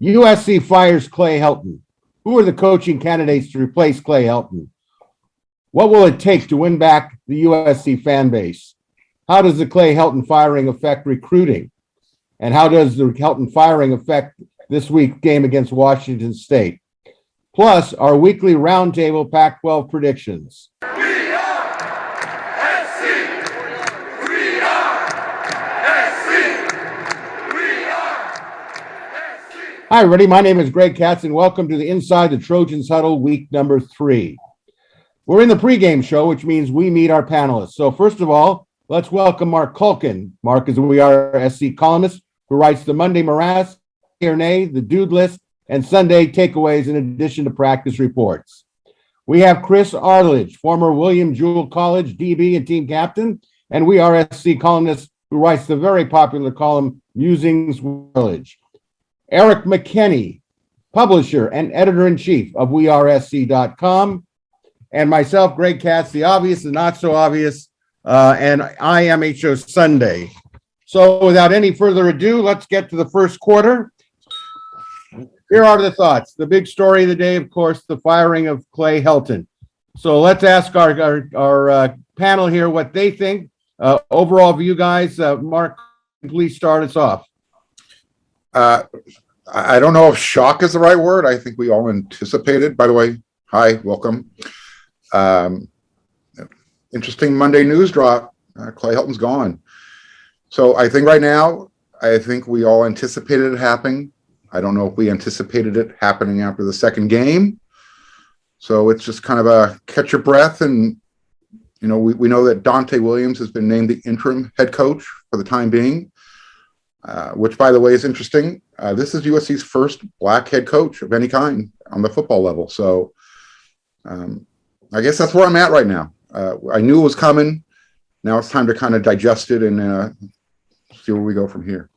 USC fires Clay Helton. Who are the coaching candidates to replace Clay Helton? What will it take to win back the USC fan base? How does the Clay Helton firing affect recruiting? And how does the Helton firing affect this week's game against Washington State? Plus, our weekly roundtable Pac-12 predictions. Hi, everybody. My name is Greg Katz, and welcome to the Inside the Trojans Huddle, week number 3. We're in the pregame show, which means we meet our panelists. So first of all, let's welcome Marc Kulkin. Marc is a WeAreSC columnist who writes the Monday Morass, Yay or Nay, the Dude List, and Sunday Takeaways in addition to practice reports. We have Chris Arledge, former William Jewell College DB and team captain, and WeAreSC columnist who writes the very popular column Musings with Arledge. Erik McKinney, publisher and editor-in-chief of WeAreSC.com, and myself, Greg Katz, the obvious and not so obvious, and I am HO Sunday. So without any further ado, let's get to the first quarter. Here are the thoughts. The big story of the day, of course, the firing of Clay Helton. So let's ask our panel here what they think. Overall view, guys. Marc, please start us off. I don't know if shock is the right word. I think we all anticipated. By the way, hi, welcome. Interesting Monday news drop. Clay Helton's gone. So I think right now, I think we all anticipated it happening. I don't know if we anticipated it happening after the second game. So it's just kind of a catch your breath. And, you know, we know that Dante Williams has been named the interim head coach for the time being. Which, by the way, is interesting. This is USC's first black head coach of any kind on the football level. So I guess that's where I'm at right now. I knew it was coming. Now it's time to kind of digest it and see where we go from here.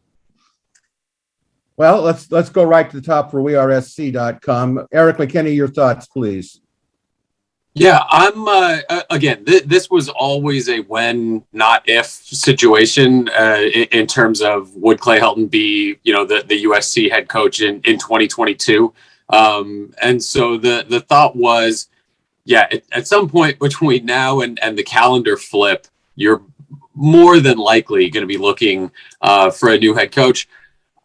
Well, let's go right to the top for WeAreSC.com. Erik McKinney, your thoughts, please. Yeah, I'm again. This was always a when, not if situation in terms of would Clay Helton be, the USC head coach in 2022, and so the thought was, yeah, at some point between now and the calendar flip, you're more than likely going to be looking for a new head coach.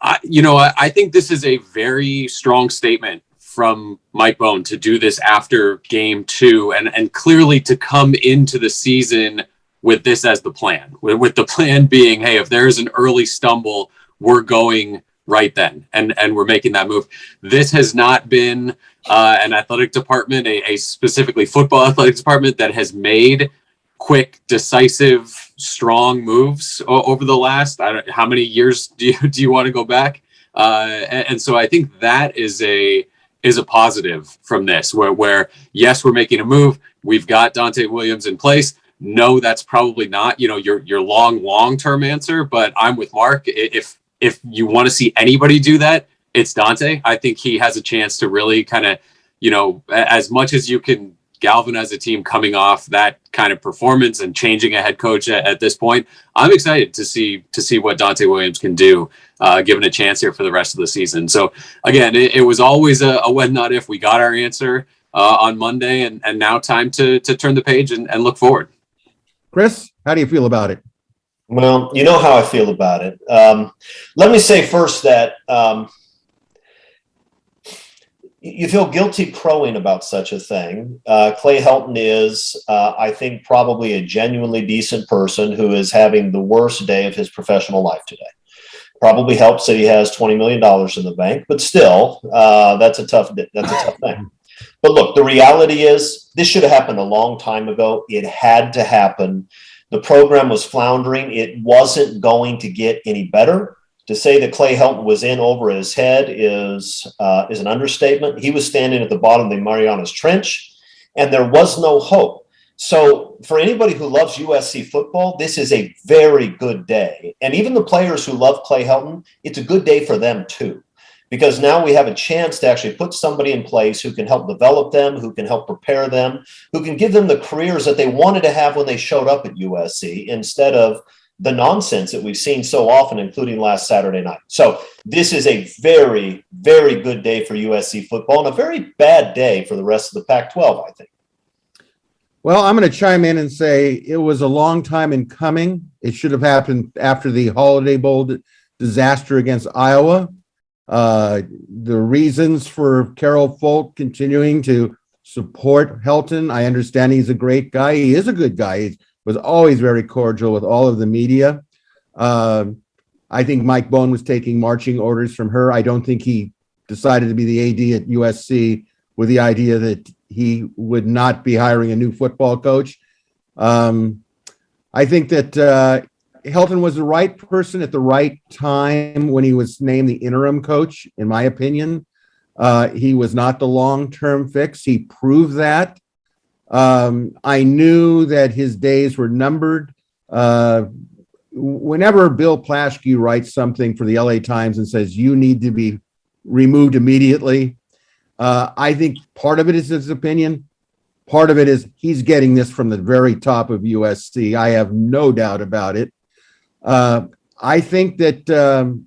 I think this is a very strong statement from Mike Bohn to do this after game 2 and clearly to come into the season with this as the plan, with the plan being, hey, if there's an early stumble, we're going right then. And we're making that move. This has not been an athletic department, a specifically football athletic department that has made quick, decisive, strong moves over the last, I don't know, how many years do you want to go back? And so I think that is a positive from this, where yes, we're making a move. We've got Dante Williams in place. No, that's probably not, your long-term answer, but I'm with Marc. If you want to see anybody do that, it's Dante. I think he has a chance to really kind of, as much as you can galvanize a team coming off that kind of performance and changing a head coach at this point, I'm excited to see what Dante Williams can do, given a chance here for the rest of the season. So again, it was always a when, not if. We got our answer on Monday, and now time to turn the page and look forward. Chris, how do you feel about it? Well, you know how I feel about it. Let me say first that you feel guilty crowing about such a thing. Clay Helton is, I think, probably a genuinely decent person who is having the worst day of his professional life today. Probably helps that he has $20 million in the bank, but still, that's a tough thing. But look, the reality is this should have happened a long time ago. It had to happen. The program was floundering. It wasn't going to get any better. To say that Clay Helton was in over his head is an understatement. He was standing at the bottom of the Marianas Trench, and there was no hope. So for anybody who loves USC football, this is a very good day. And even the players who love Clay Helton, it's a good day for them too. Because now we have a chance to actually put somebody in place who can help develop them, who can help prepare them, who can give them the careers that they wanted to have when they showed up at USC, instead of the nonsense that we've seen so often, including last Saturday night. So this is a very, very good day for USC football and a very bad day for the rest of the Pac-12, I think. Well, I'm going to chime in and say it was a long time in coming. It should have happened after the Holiday Bowl disaster against Iowa. The reasons for Carol Folt continuing to support Helton, I understand he's a great guy. He is a good guy. He was always very cordial with all of the media. I think Mike Bohn was taking marching orders from her. I don't think he decided to be the AD at USC with the idea that he would not be hiring a new football coach. I think that Helton was the right person at the right time when he was named the interim coach, in my opinion. He was not the long-term fix. He proved that. I knew that his days were numbered. Whenever Bill Plaschke writes something for the LA Times and says, you need to be removed immediately, I think part of it is his opinion. Part of it is he's getting this from the very top of USC. I have no doubt about it. I think that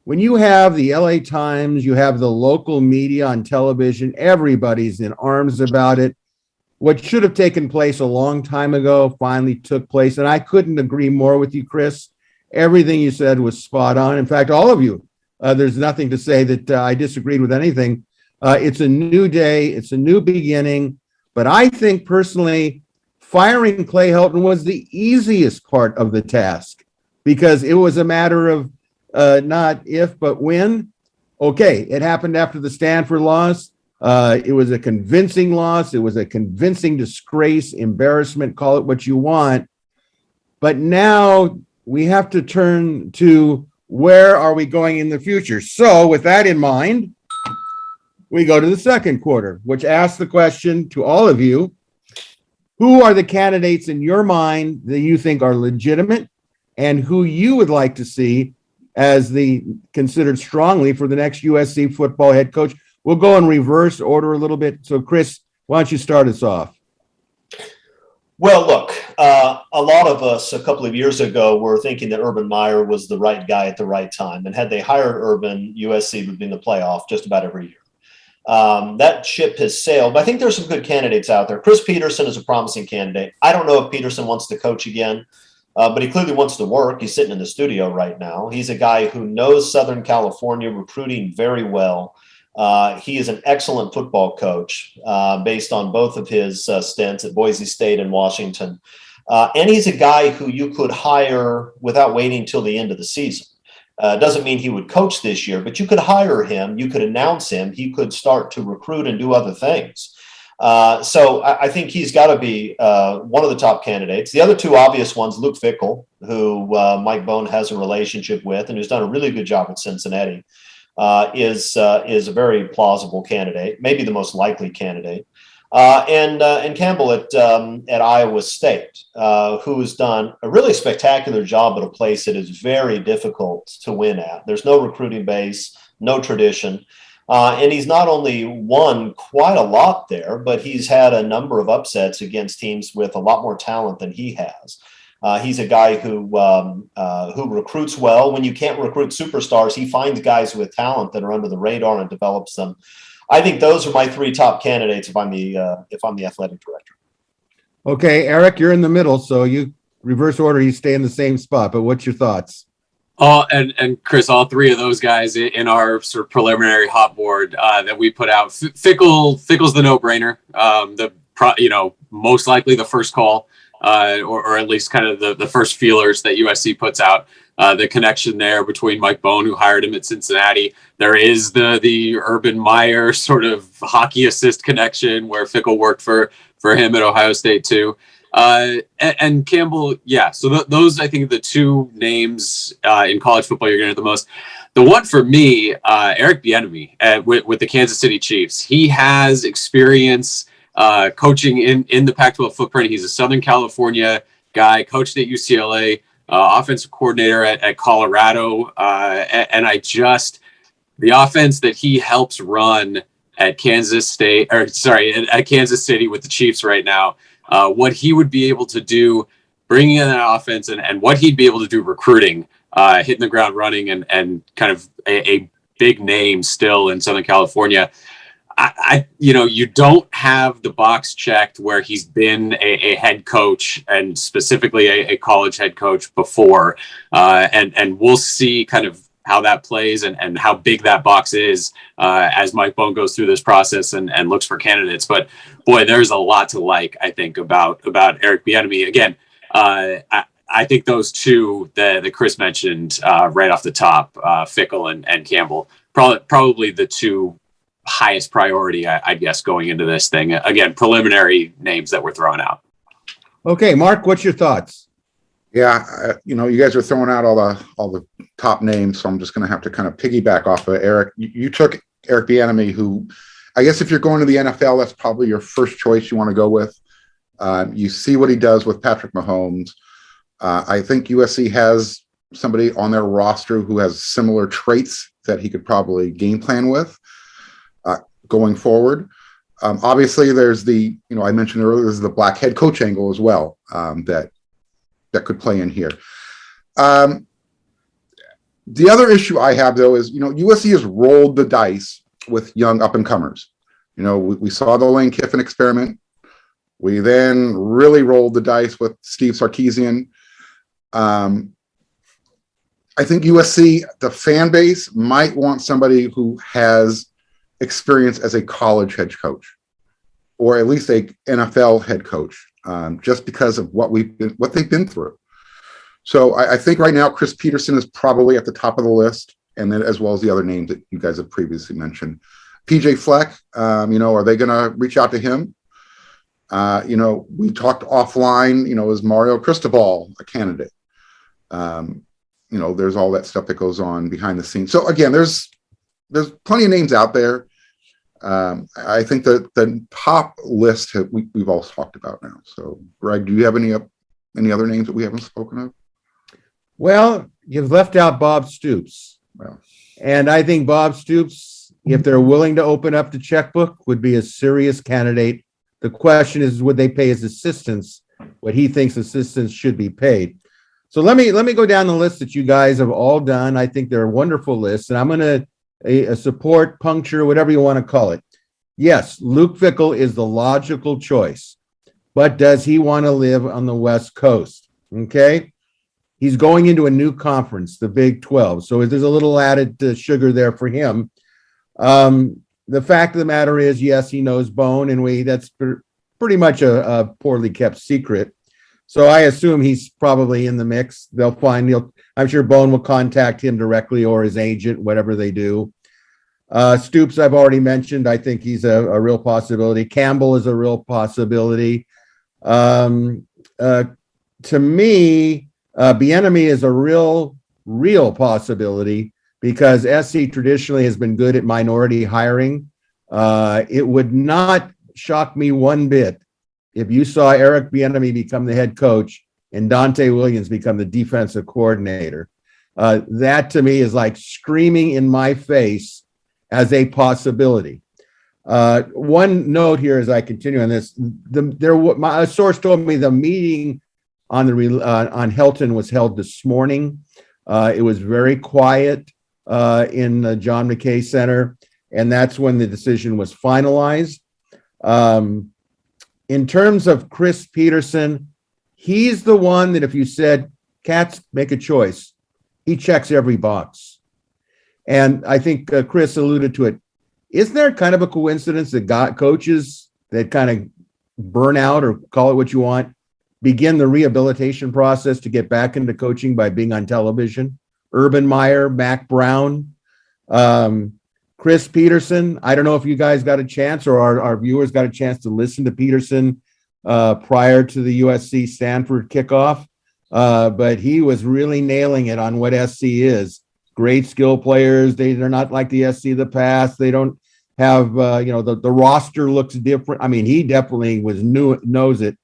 when you have the LA Times, you have the local media on television, everybody's in arms about it. What should have taken place a long time ago finally took place. And I couldn't agree more with you, Chris. Everything you said was spot on. In fact, all of you, there's nothing to say that I disagreed with anything. It's a new day. It's a new beginning. But I think personally, firing Clay Helton was the easiest part of the task because it was a matter of not if, but when. Okay, it happened after the Stanford loss. It was a convincing loss. It was a convincing disgrace, embarrassment, call it what you want. But now we have to turn to where are we going in the future? So with that in mind, we go to the second quarter, which asks the question to all of you, who are the candidates in your mind that you think are legitimate and who you would like to see as the considered strongly for the next USC football head coach? We'll go in reverse order a little bit. So Chris, why don't you start us off? Well, look, a lot of us a couple of years ago were thinking that Urban Meyer was the right guy at the right time. And had they hired Urban, USC would be in the playoff just about every year. That ship has sailed. But I think there's some good candidates out there. Chris Peterson is a promising candidate. I don't know if Peterson wants to coach again, but he clearly wants to work. He's sitting in the studio right now. He's a guy who knows Southern California recruiting very well. He is an excellent football coach based on both of his stints at Boise State and Washington. And he's a guy who you could hire without waiting till the end of the season. Doesn't mean he would coach this year, but you could hire him. You could announce him. He could start to recruit and do other things. So I think he's got to be one of the top candidates. The other two obvious ones, Luke Fickell, who Mike Bohn has a relationship with and who's done a really good job at Cincinnati, is a very plausible candidate, maybe the most likely candidate. And Campbell at Iowa State, who's done a really spectacular job at a place that is very difficult to win at. There's no recruiting base, no tradition. And he's not only won quite a lot there, but he's had a number of upsets against teams with a lot more talent than he has. He's a guy who recruits well. When you can't recruit superstars, he finds guys with talent that are under the radar and develops them. I think those are my three top candidates if I'm the athletic director. Okay, Erik, you're in the middle, so you reverse order, you stay in the same spot. But what's your thoughts? And Chris, all three of those guys in our sort of preliminary hot board that we put out. Fickell's the no-brainer. Most likely the first call, or at least kind of the first feelers that USC puts out. The connection there between Mike Bohn, who hired him at Cincinnati. There is the Urban Meyer sort of hockey assist connection where Fickell worked for him at Ohio State too. And Campbell, yeah. So those, I think, are the two names in college football you're going to get the most. The one for me, Eric Bieniemy with the Kansas City Chiefs. He has experience coaching in the Pac-12 footprint. He's a Southern California guy, coached at UCLA. Offensive coordinator at Colorado, and the offense that he helps run at Kansas City with the Chiefs right now, what he would be able to do bringing in that offense and what he'd be able to do recruiting, hitting the ground running and kind of a big name still in Southern California. You don't have the box checked where he's been a head coach and specifically a college head coach before. And we'll see kind of how that plays and how big that box is as Mike Bohn goes through this process and looks for candidates. But boy, there's a lot to like, I think, about Erik McKinney. Again, I think those two that Chris mentioned right off the top, Fickle and Campbell, probably the two highest priority, I guess, going into this thing. Again, preliminary names that we're throwing out. Okay, Mark, what's your thoughts? Yeah, you guys are throwing out all the top names, so I'm just going to have to kind of piggyback off of Erik. You took Erik McKinney, who I guess if you're going to the NFL, that's probably your first choice you want to go with. You see what he does with Patrick Mahomes. I think USC has somebody on their roster who has similar traits that he could probably game plan with going forward. Obviously, there's I mentioned earlier, there's the black head coach angle as well that could play in here. The other issue I have, though, is, USC has rolled the dice with young up-and-comers. We saw the Lane Kiffin experiment. We then really rolled the dice with Steve Sarkisian. I think USC, the fan base, might want somebody who has experience as a college head coach, or at least a NFL head coach, just because of what they've been through. So I think right now Chris Peterson is probably at the top of the list, and then as well as the other names that you guys have previously mentioned. PJ Fleck, are they going to reach out to him? We talked offline, is Mario Cristobal a candidate? There's all that stuff that goes on behind the scenes. So again, there's plenty of names out there. I think that the top list we've all talked about now. So, Greg, do you have any other names that we haven't spoken of? Well, you've left out Bob Stoops. Well, and I think Bob Stoops, if they're willing to open up the checkbook, would be a serious candidate. The question is, would they pay his assistants what he thinks assistants should be paid? So let me go down the list that you guys have all done. I think they're wonderful lists, and I'm going to support, puncture, whatever you want to call it. Yes, Luke Fickell is the logical choice, but does he want to live on the West Coast? Okay. He's going into a new conference, the Big 12. So there's a little added sugar there for him. The fact of the matter is, yes, he knows Bone, and that's pretty much a poorly kept secret. So I assume he's probably in the mix. I'm sure Bone will contact him directly, or his agent, whatever they do. Stoops, I've already mentioned. I think he's a real possibility. Campbell is a real possibility. To me, Bieniemy is a real possibility, because SC traditionally has been good at minority hiring. It would not shock me one bit if you saw Erik Bieniemy become the head coach and Dante Williams become the defensive coordinator. That to me is like screaming in my face as a possibility. One note here as I continue on this, a source told me the meeting on Helton was held this morning. It was very quiet in the John McKay Center, and that's when the decision was finalized. In terms of Chris Peterson, he's the one that if you said, Katz, make a choice, he checks every box. And I think Chris alluded to it. Isn't there kind of a coincidence that coaches that kind of burn out, or call it what you want, begin the rehabilitation process to get back into coaching by being on television? Urban Meyer, Mac Brown, Chris Peterson. I don't know if you guys got a chance, or our viewers got a chance to listen to Peterson prior to the USC Stanford kickoff, but he was really nailing it on what SC is. Great skill players. They're not like the SC of the past. They don't have, the roster looks different. I mean, he definitely knows it.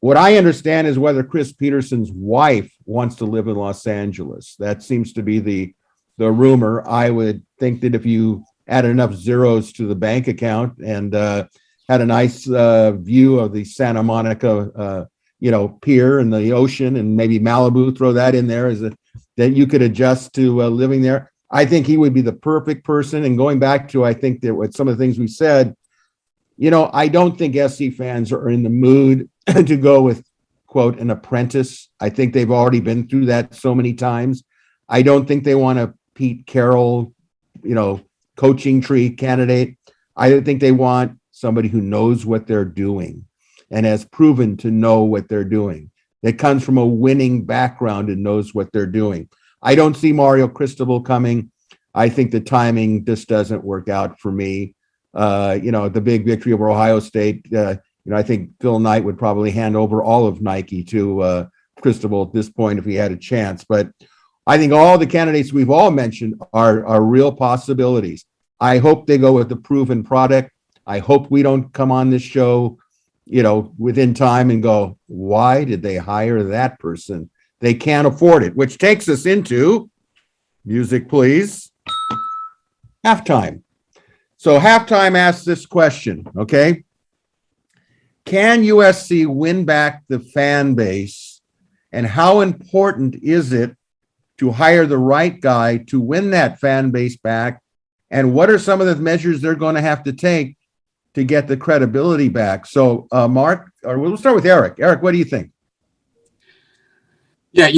What I understand is whether Chris Peterson's wife wants to live in Los Angeles. That seems to be the rumor. I would think that if you add enough zeros to the bank account and had a nice view of the Santa Monica pier and the ocean and maybe Malibu, throw that in there that you could adjust to living there. I think he would be the perfect person. And going back to, I think that with some of the things we said, I don't think SC fans are in the mood to go with, quote, an apprentice. I think they've already been through that so many times. I don't think they want a Pete Carroll, coaching tree candidate. I think they want somebody who knows what they're doing and has proven to know what they're doing, that comes from a winning background and knows what they're doing. I don't see Mario Cristobal coming. I think the timing just doesn't work out for me. The big victory over Ohio State, I think Phil Knight would probably hand over all of Nike to Cristobal at this point if he had a chance. But I think all the candidates we've all mentioned are real possibilities. I hope they go with the proven product. I hope we don't come on this show, within time and go, why did they hire that person? They can't afford it, which takes us into, music please, halftime. So halftime asks this question, okay? Can USC win back the fan base? And how important is it to hire the right guy to win that fan base back? And what are some of the measures they're going to have to take to get the credibility back? So, Mark, or we'll start with Erik. Erik, what do you think? Yeah,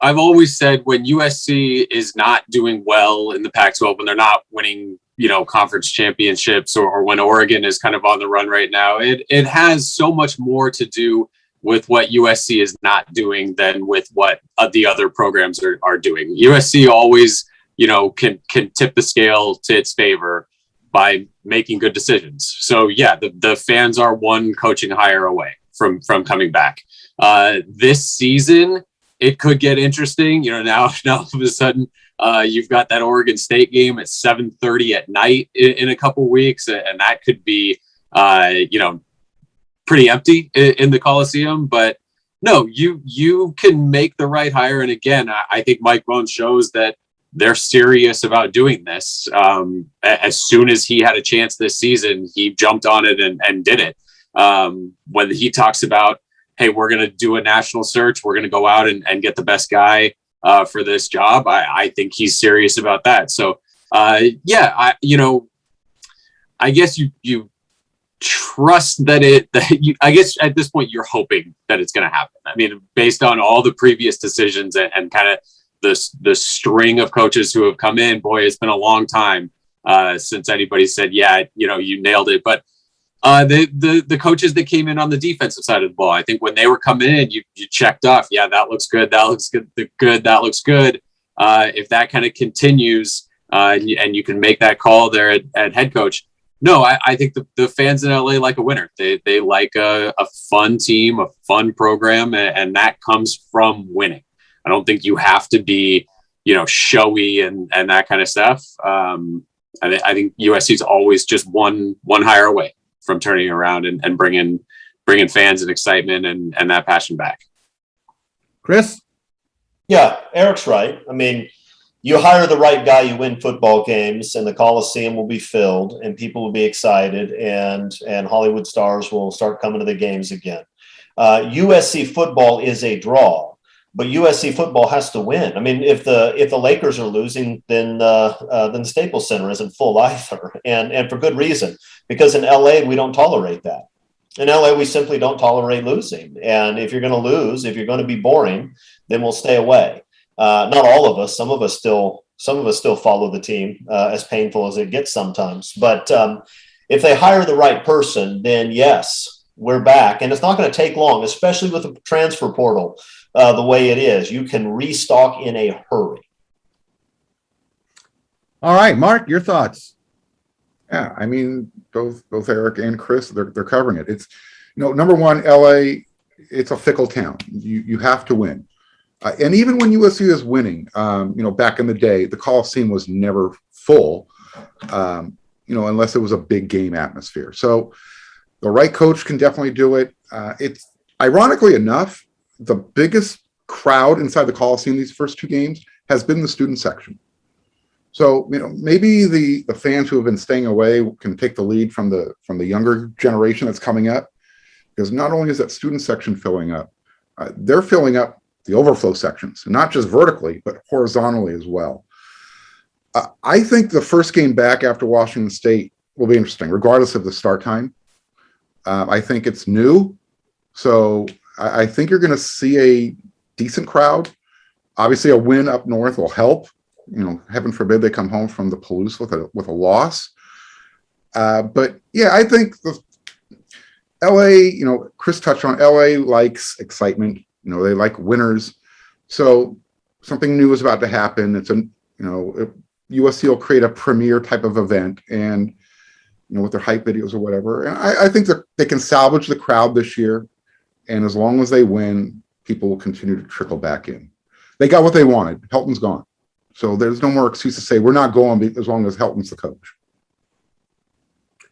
I've always said when USC is not doing well in the Pac-12, when they're not winning, conference championships, or when Oregon is kind of on the run right now, it has so much more to do with what USC is not doing than with what the other programs are doing. USC always, can tip the scale to its favor by making good decisions. So yeah, the fans are one coaching hire away from coming back. This season, it could get interesting. Now all of a sudden, you've got that Oregon State game at 7:30 at night in a couple weeks, and that could be, pretty empty in the Coliseum. But no, you can make the right hire. And again, I think Mike Bohn shows that they're serious about doing this. As soon as he had a chance this season, he jumped on it and did it. When he talks about, hey, we're going to do a national search, we're going to go out and get the best guy for this job, I think he's serious about that. So, I guess you trust that I guess at this point you're hoping that it's going to happen. I mean, based on all the previous decisions and kind of the string of coaches who have come in, boy, it's been a long time since anybody said, yeah, you nailed it. But the coaches that came in on the defensive side of the ball, I think when they were coming in, you checked off, yeah, that looks good. That looks good. That looks good. If that kind of continues and you can make that call there at head coach. No, I think the fans in LA like a winner. They like a fun team, a fun program, and that comes from winning. I don't think you have to be, showy and that kind of stuff. I think USC is always just one hire away from turning around and bringing fans and excitement and that passion back. Chris? Yeah, Erik's right. I mean, you hire the right guy, you win football games, and the Coliseum will be filled, and people will be excited, and Hollywood stars will start coming to the games again. USC football is a draw, but USC football has to win. I mean, if the Lakers are losing, then the Staples Center isn't full either, and for good reason, because in LA we don't tolerate that. In LA we simply don't tolerate losing, and if you're going to lose, if you're going to be boring, then we'll stay away. Not all of us. Some of us still follow the team, as painful as it gets sometimes. But if they hire the right person, then yes, we're back. And it's not going to take long, especially with the transfer portal the way it is. You can restock in a hurry. All right, Mark, your thoughts. Yeah, I mean, both Erik and Chris, they're covering it. It's, number one, LA, it's a fickle town. You have to win. And even when USC is winning, back in the day, the Coliseum was never full, unless it was a big game atmosphere. So the right coach can definitely do it. It's ironically enough, the biggest crowd inside the Coliseum these first two games has been the student section. So, maybe the fans who have been staying away can take the lead from the younger generation that's coming up. because not only is that student section filling up, they're filling up the overflow sections, and not just vertically, but horizontally as well. I think the first game back after Washington State will be interesting, regardless of the start time. I think it's new, so I think you're going to see a decent crowd. Obviously, a win up north will help. Heaven forbid they come home from the Palouse with a loss. But yeah, I think the LA, Chris touched on LA likes excitement. They like winners. So something new is about to happen. It's USC will create a premiere type of event, and with their hype videos or whatever. And I think that they can salvage the crowd this year. And as long as they win, people will continue to trickle back in. They got what they wanted. Helton's gone. So there's no more excuse to say we're not going as long as Helton's the coach.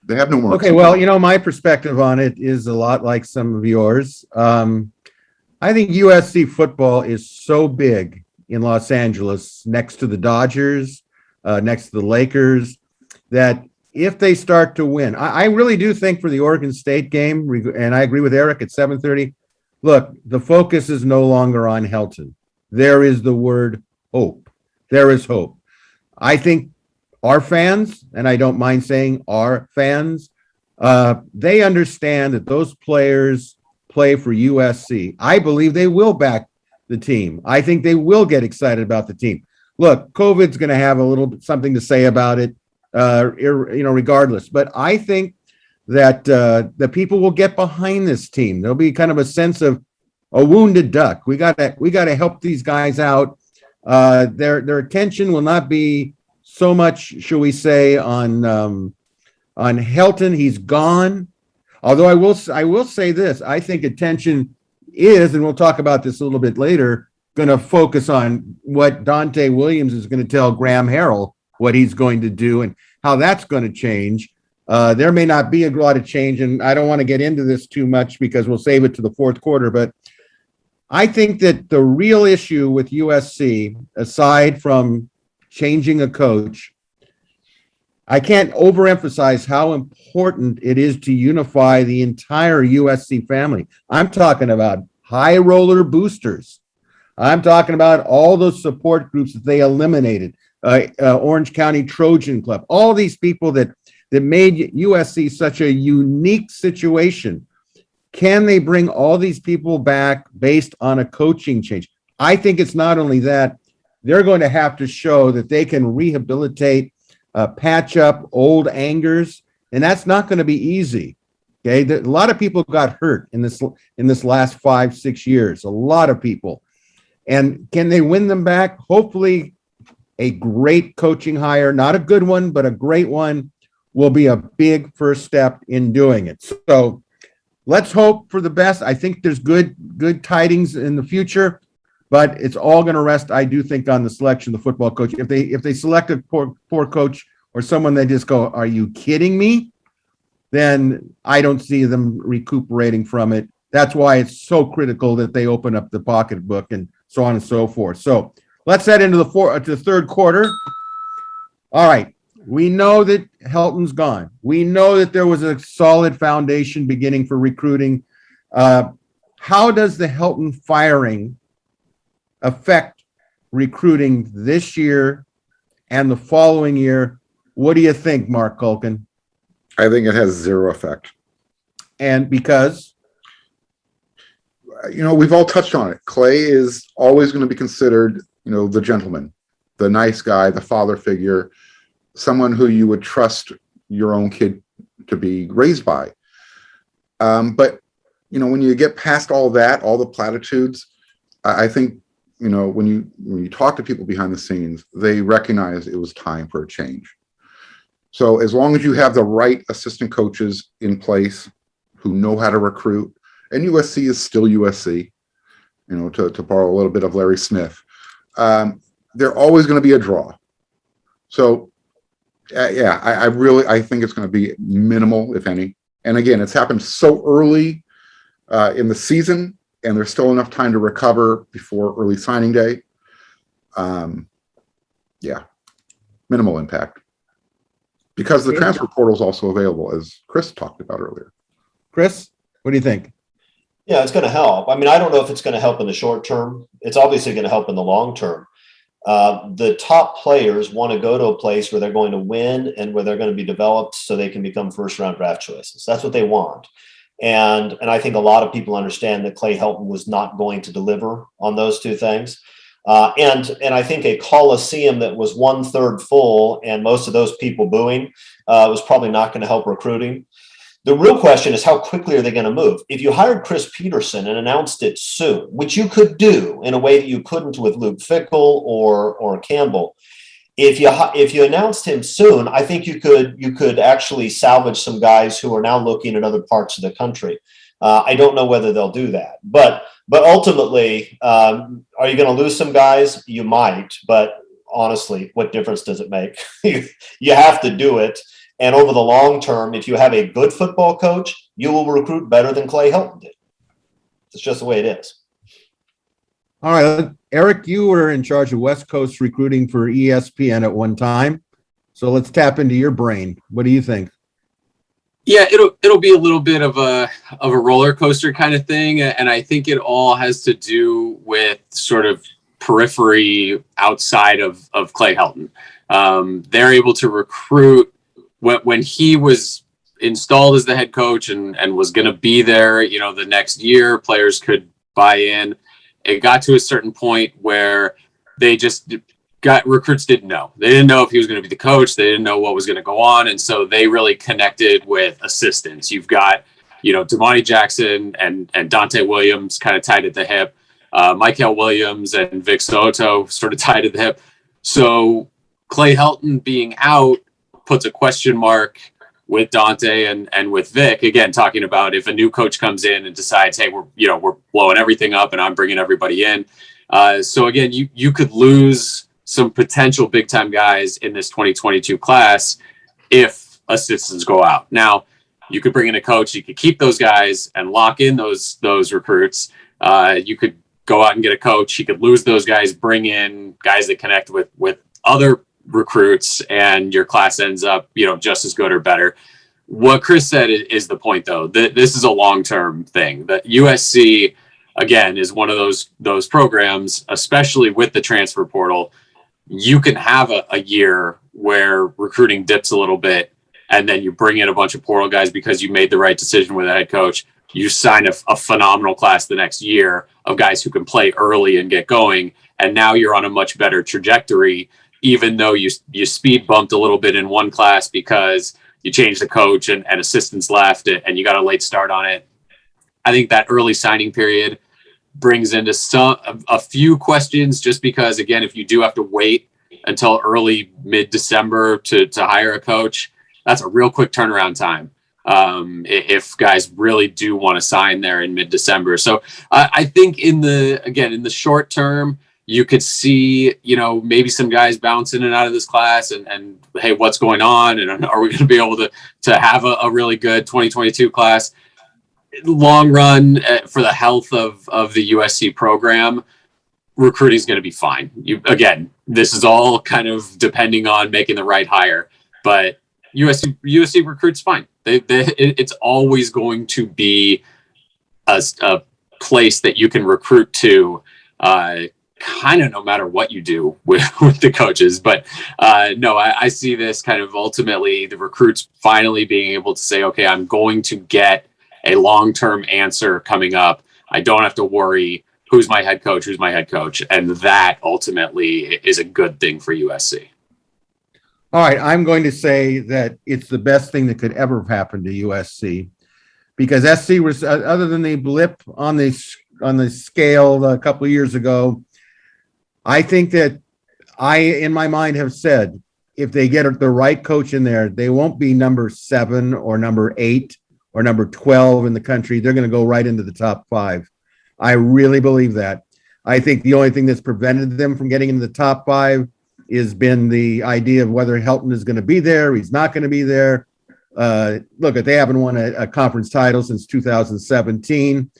They have no more. Okay, well, my perspective on it is a lot like some of yours. I think USC football is so big in Los Angeles, next to the Dodgers, next to the Lakers, that if they start to win, I really do think for the Oregon State game, and I agree with Erik at 7:30, look, the focus is no longer on Helton. There is the word hope. There is hope. I think our fans, and I don't mind saying our fans, they understand that those players play for USC. I believe they will back the team. I think they will get excited about the team. Look, COVID's going to have a little something to say about it, regardless. But I think that the people will get behind this team. There'll be kind of a sense of a wounded duck. We got to help these guys out. Their attention will not be so much, shall we say, on Helton. He's gone. Although I will say this, I think attention is, and we'll talk about this a little bit later, going to focus on what Dante Williams is going to tell Graham Harrell, what he's going to do and how that's going to change. There may not be a lot of change, and I don't want to get into this too much because we'll save it to the fourth quarter. But I think that the real issue with USC, aside from changing a coach, I can't overemphasize how important it is to unify the entire USC family. I'm talking about high roller boosters. I'm talking about all those support groups that they eliminated, Orange County Trojan Club, all these people that made USC such a unique situation. Can they bring all these people back based on a coaching change? I think it's not only that, they're going to have to show that they can rehabilitate, patch up old angers, and that's not going to be easy. Okay, a lot of people got hurt in this last 5-6 years, a lot of people. And can they win them back? Hopefully a great coaching hire, not a good one, but a great one, will be a big first step in doing it. So let's hope for the best. I think there's good tidings in the future, but it's all going to rest, I do think, on the selection of the football coach. If they select a poor coach or someone they just go, are you kidding me? Then I don't see them recuperating from it. That's why it's so critical that they open up the pocketbook and so on and so forth. So let's head into the third quarter. All right. We know that Helton's gone. We know that there was a solid foundation beginning for recruiting. How does the Helton firing affect recruiting this year and the following year? What do you think, Marc Kulkin? I think it has zero effect. And because? We've all touched on it. Clay is always going to be considered, the gentleman, the nice guy, the father figure, someone who you would trust your own kid to be raised by. But, when you get past all that, all the platitudes, I think, when you talk to people behind the scenes, they recognize it was time for a change. So as long as you have the right assistant coaches in place who know how to recruit, and USC is still USC, to borrow a little bit of Larry Smith, they're always going to be a draw. So I think it's going to be minimal, if any. And again, it's happened so early in the season, and there's still enough time to recover before early signing day. Minimal impact. Because the transfer portal is also available, as Chris talked about earlier. Chris, what do you think? Yeah, it's going to help. I mean, I don't know if it's going to help in the short term. It's obviously going to help in the long term. The top players want to go to a place where they're going to win and where they're going to be developed so they can become first round draft choices. That's what they want. And I think a lot of people understand that Clay Helton was not going to deliver on those two things. And I think a Coliseum that was 1/3 full and most of those people booing was probably not going to help recruiting. The real question is, how quickly are they going to move? If you hired Chris Peterson and announced it soon, which you could do in a way that you couldn't with Luke Fickell or Campbell, if you announced him soon, I think you could actually salvage some guys who are now looking at other parts of the country. I don't know whether they'll do that, but ultimately, are you going to lose some guys? You might, but honestly, what difference does it make? You have to do it. And over the long term, if you have a good football coach, you will recruit better than Clay Helton did. It's just the way it is. All right, Erik, you were in charge of West Coast recruiting for ESPN at one time. So let's tap into your brain. What do you think? Yeah, it'll be a little bit of a roller coaster kind of thing, and I think it all has to do with sort of periphery outside of Clay Helton. They're able to recruit when he was installed as the head coach and was going to be there, the next year. Players could buy in. It got to a certain point where they just recruits didn't know. They didn't know if he was going to be the coach. They didn't know what was going to go on. And so they really connected with assistants. You've got, Damani Jackson and Dante Williams kind of tied at the hip. Michael Williams and Vic Soto sort of tied at the hip. So Clay Helton being out puts a question mark with Dante and with Vic, again, talking about if a new coach comes in and decides, hey, we're blowing everything up and I'm bringing everybody in. So again, you could lose some potential big time guys in this 2022 class if assistants go out. Now, you could bring in a coach, you could keep those guys and lock in those recruits. You could go out and get a coach. You could lose those guys, bring in guys that connect with other recruits, and your class ends up, just as good or better. What Chris said is the point, though. This is a long-term thing. That USC, again, is one of those programs, especially with the transfer portal. You can have a year where recruiting dips a little bit, and then you bring in a bunch of portal guys because you made the right decision with a head coach. You sign a phenomenal class the next year of guys who can play early and get going, and now you're on a much better trajectory, even though you speed bumped a little bit in one class because you changed the coach and assistants left and you got a late start on it. I think that early signing period brings into a few questions, just because, again, if you do have to wait until early mid-December to hire a coach, that's a real quick turnaround time. If guys really do want to sign there in mid-December. So I think in the short term, you could see, maybe some guys bounce in and out of this class and hey, what's going on? And are we going to be able to have a really good 2022 class? Long run, for the health of the USC program, recruiting is going to be fine. Again, this is all kind of depending on making the right hire, but USC recruits fine. It's always going to be a place that you can recruit to, kind of no matter what you do with the coaches. But no, I see this kind of ultimately the recruits finally being able to say, okay, I'm going to get a long-term answer coming up. I don't have to worry who's my head coach. And that ultimately is a good thing for USC. All right, I'm going to say that it's the best thing that could ever have happened to USC, because SC was, other than the blip on the scale a couple of years ago, I think that in my mind, have said if they get the right coach in there, they won't be number 7 or number 8 or number 12 in the country. They're going to go right into the top 5. I really believe that. I think the only thing that's prevented them from getting into the top 5 has been the idea of whether Helton is going to be there. He's not going to be there. Look, they haven't won a conference title since 2017.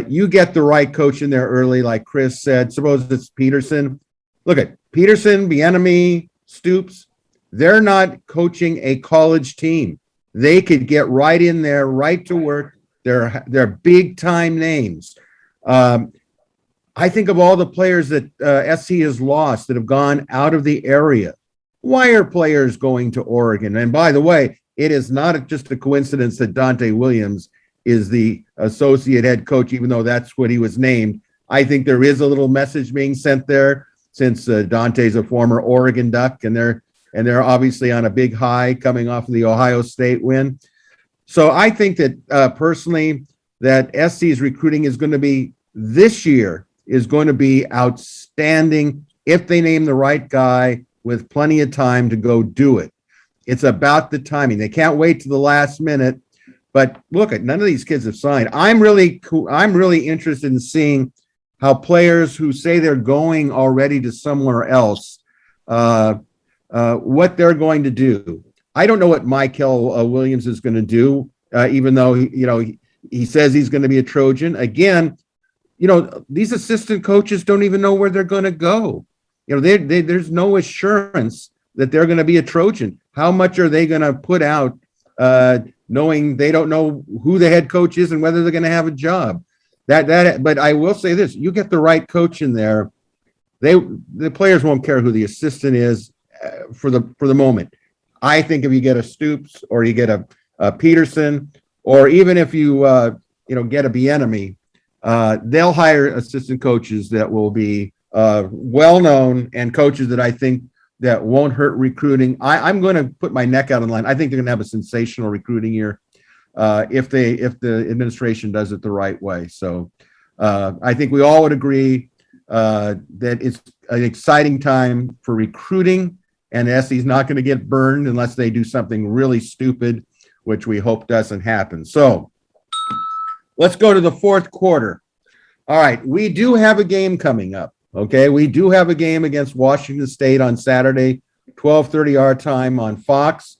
You get the right coach in there early, like Chris said. Suppose it's Peterson. Look at Peterson, Bieniemy, Stoops. They're not coaching a college team. They could get right in there, right to work. They're big time names. I think of all the players that SC has lost that have gone out of the area. Why are players going to Oregon? And by the way, it is not just a coincidence that Dante Williams is the associate head coach, even though that's what he was named. I think there is a little message being sent there since Dante's a former Oregon Duck, and they're obviously on a big high coming off of the Ohio State win. So I think that personally, that SC's recruiting is going to be this year is going to be outstanding if they name the right guy with plenty of time to go do it. It's about the timing. They can't wait to the last minute. But look, none of these kids have signed. I'm really interested in seeing how players who say they're going already to somewhere else, what they're going to do. I don't know what Michael Williams is going to do, even though he says he's going to be a Trojan. Again, these assistant coaches don't even know where they're going to go. There's no assurance that they're going to be a Trojan. How much are they going to put out, knowing they don't know who the head coach is and whether they're going to have a job? But I will say this: you get the right coach in there, the players won't care who the assistant is for the moment. I think if you get a Stoops or you get a Peterson, or even if you get a Bieniemy, they'll hire assistant coaches that will be well known and coaches that I think that won't hurt recruiting. I'm going to put my neck out on the line. I think they're going to have a sensational recruiting year if the administration does it the right way. So I think we all would agree that it's an exciting time for recruiting, and SC's not going to get burned unless they do something really stupid, which we hope doesn't happen. So let's go to the fourth quarter. All right, we do have a game coming up. Okay, we do have a game against Washington State on Saturday, 12:30 our time on Fox.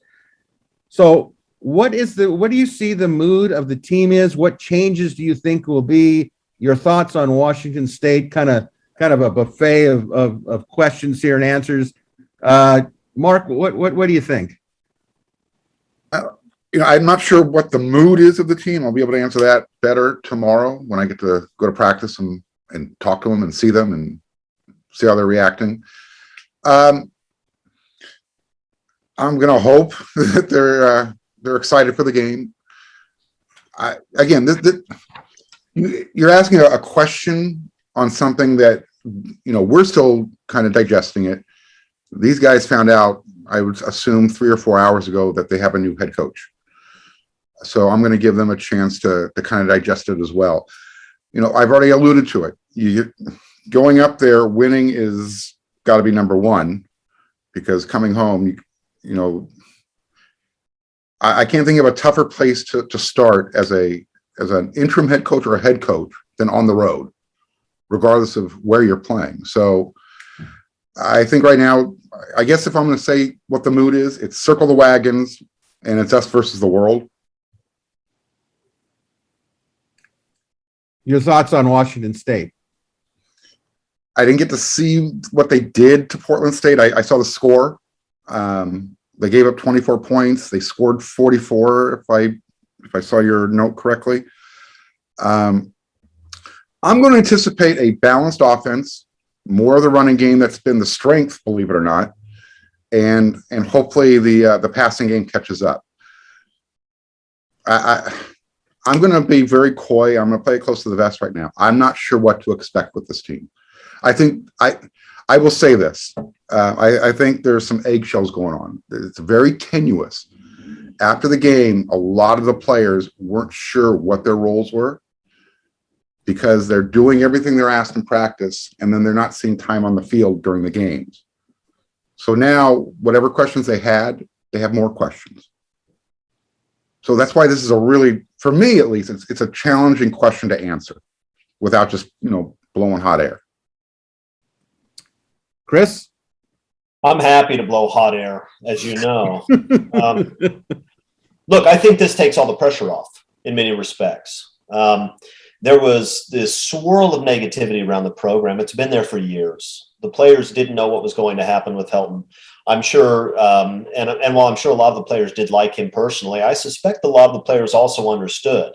So what do you see the mood of the team is? What changes do you think will be? Your thoughts on Washington State, kind of a buffet of questions here and answers. Mark, what do you think? I'm not sure what the mood is of the team. I'll be able to answer that better tomorrow when I get to go to practice and talk to them and see them and see how they're reacting. I'm going to hope that they're excited for the game. You're asking a question on something that we're still kind of digesting it. These guys found out, I would assume 3 or 4 hours ago, that they have a new head coach. So I'm going to give them a chance to kind of digest it as well. I've already alluded to it. Going up there, winning is got to be number one, because coming home, I can't think of a tougher place to start as an interim head coach or a head coach than on the road, regardless of where you're playing. So I think right now, I guess if I'm going to say what the mood is, it's circle the wagons and it's us versus the world. Your thoughts on Washington State? I didn't get to see what they did to Portland State. I saw the score. They gave up 24 points. They scored 44, if I saw your note correctly. I'm going to anticipate a balanced offense, more of the running game that's been the strength, believe it or not, and hopefully the passing game catches up. I'm going to be very coy. I'm going to play it close to the vest right now. I'm not sure what to expect with this team. I think I will say this. I think there's some eggshells going on. It's very tenuous. After the game, a lot of the players weren't sure what their roles were, because they're doing everything they're asked in practice, and then they're not seeing time on the field during the games. So now, whatever questions they had, they have more questions. So that's why this is for me at least, it's a challenging question to answer without just, blowing hot air. Chris? I'm happy to blow hot air, as you know. Look, I think this takes all the pressure off in many respects. There was this swirl of negativity around the program. It's been there for years. The players didn't know what was going to happen with Helton. I'm sure, and while I'm sure a lot of the players did like him personally, I suspect a lot of the players also understood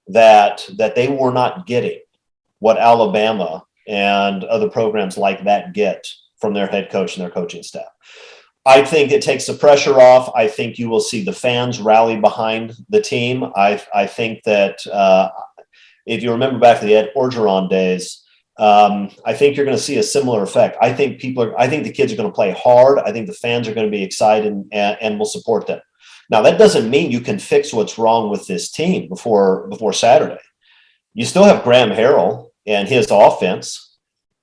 that they were not getting what Alabama and other programs like that get from their head coach and their coaching staff. I think it takes the pressure off. I think you will see the fans rally behind the team. I think that if you remember back to the Ed Orgeron days, I think you're going to see a similar effect. I think the kids are going to play hard. I think the fans are going to be excited and will support them. Now, that doesn't mean you can fix what's wrong with this team before Saturday. You still have Graham Harrell and his offense.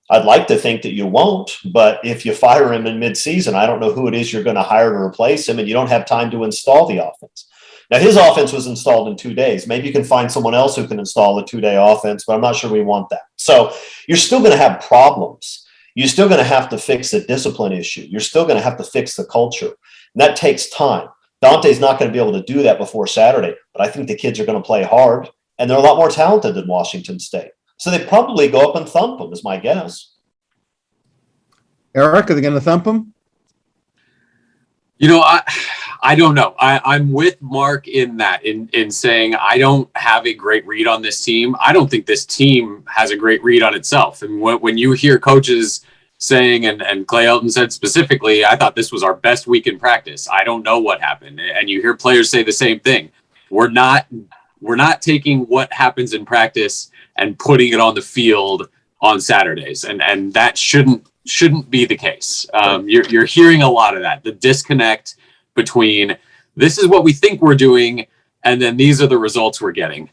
I'd like to think that you won't, but if you fire him in midseason, I don't know who it is you're going to hire to replace him, and you don't have time to install the offense. Now, his offense was installed in 2 days. Maybe you can find someone else who can install a 2-day offense, but I'm not sure we want that. So you're still going to have problems. You're still going to have to fix the discipline issue. You're still going to have to fix the culture. And that takes time. Dante's not going to be able to do that before Saturday, but I think the kids are going to play hard, and they're a lot more talented than Washington State. So they probably go up and thump them, is my guess. Erik, are they going to thump them? You know, I don't know. I'm with Mark in that, in saying I don't have a great read on this team. I don't think this team has a great read on itself. And when you hear coaches saying, and Clay Helton said specifically, I thought this was our best week in practice. I don't know what happened. And you hear players say the same thing. We're not taking what happens in practice and putting it on the field on Saturdays. And that shouldn't be the case. You're hearing a lot of that, the disconnect between this is what we think we're doing, and then these are the results we're getting.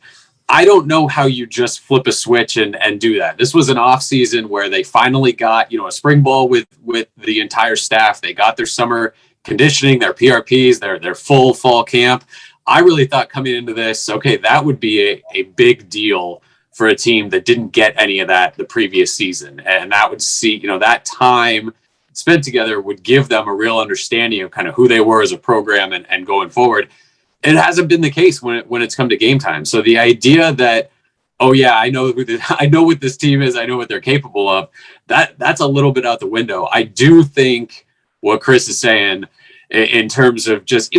I don't know how you just flip a switch and do that. This was an off season where they finally got, a spring ball with the entire staff. They got their summer conditioning, their PRPs, their full fall camp. I really thought coming into this, okay, that would be a big deal for a team that didn't get any of that the previous season. And that would see, that time spent together would give them a real understanding of kind of who they were as a program and going forward. It hasn't been the case when it's come to game time. So the idea that, oh yeah, I know what this team is, I know what they're capable of, that's a little bit out the window. I do think what Chris is saying in terms of just,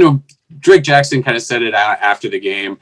Drake Jackson kind of said it out after the game.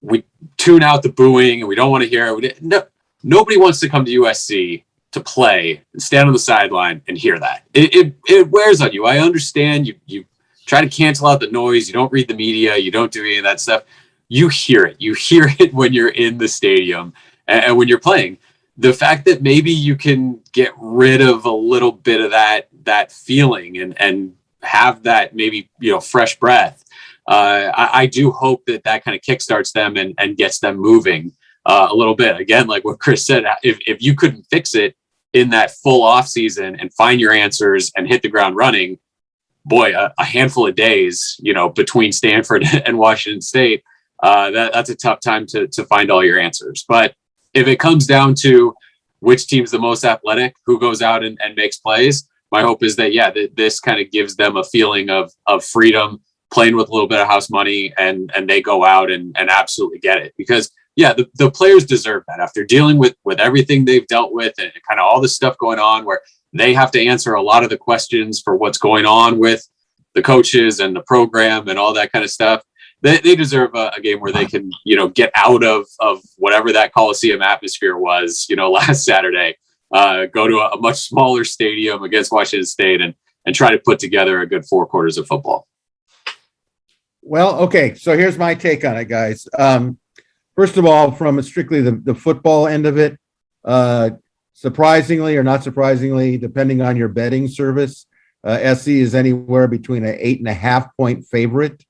We tune out the booing and we don't want to hear it. Nobody wants to come to USC to play and stand on the sideline and hear that. It wears on you. I understand you try to cancel out the noise. You don't read the media. You don't do any of that stuff. You hear it. You hear it when you're in the stadium and when you're playing. The fact that maybe you can get rid of a little bit of that feeling and have that maybe, fresh breath. I do hope that kind of kickstarts them and gets them moving a little bit. Again, like what Chris said, if you couldn't fix it in that full off season and find your answers and hit the ground running, boy, a handful of days, between Stanford and Washington State, that's a tough time to find all your answers. But if it comes down to which team's the most athletic, who goes out and makes plays, my hope is that, this kind of gives them a feeling of freedom, playing with a little bit of house money, and they go out and absolutely get it. Because, the players deserve that after dealing with everything they've dealt with and kind of all the stuff going on where they have to answer a lot of the questions for what's going on with the coaches and the program and all that kind of stuff. They deserve a game where they can, get out of whatever that Coliseum atmosphere was, last Saturday, go to a much smaller stadium against Washington State and try to put together a good 4 quarters of football. Well, okay. So here's my take on it, guys. First of all, from strictly the football end of it, surprisingly or not surprisingly, depending on your betting service, SC is anywhere between an 8.5 point favorite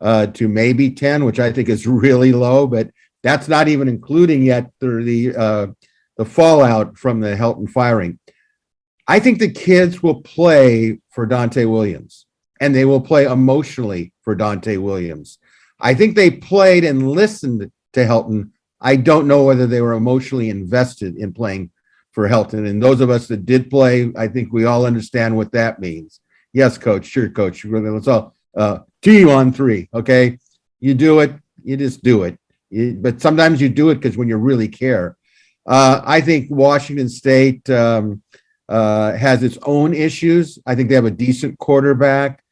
to maybe 10, which I think is really low, but that's not even including yet the fallout from the Helton firing. I think the kids will play for Dante Williams, and they will play emotionally for Dante Williams. I think they played and listened to Helton. I don't know whether they were emotionally invested in playing for Helton. And those of us that did play, I think we all understand what that means. Yes, coach. Sure, coach. Let's all team on 3. Okay. You do it. You just do it. But sometimes you do it because when you really care. I think Washington State has its own issues. I think they have a decent quarterback.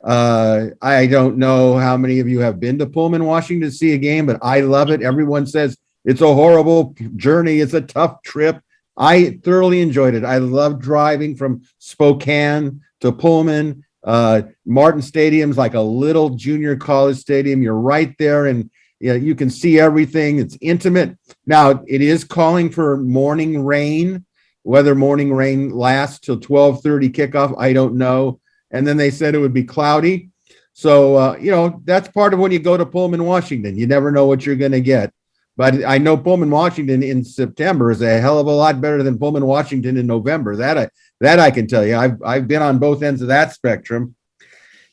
I don't know how many of you have been to Pullman, Washington to see a game, but I love it. Everyone says it's a horrible journey. It's a tough trip. I thoroughly enjoyed it. I love driving from Spokane to Pullman. Martin Stadium's like a little junior college stadium. You're right there, and you can see everything. It's intimate. Now, it is calling for morning rain. Whether morning rain lasts till 12:30 kickoff, I don't know. And then they said it would be cloudy. So, that's part of when you go to Pullman, Washington. You never know what you're going to get. But I know Pullman, Washington in September is a hell of a lot better than Pullman, Washington in November. That I can tell you. I've been on both ends of that spectrum.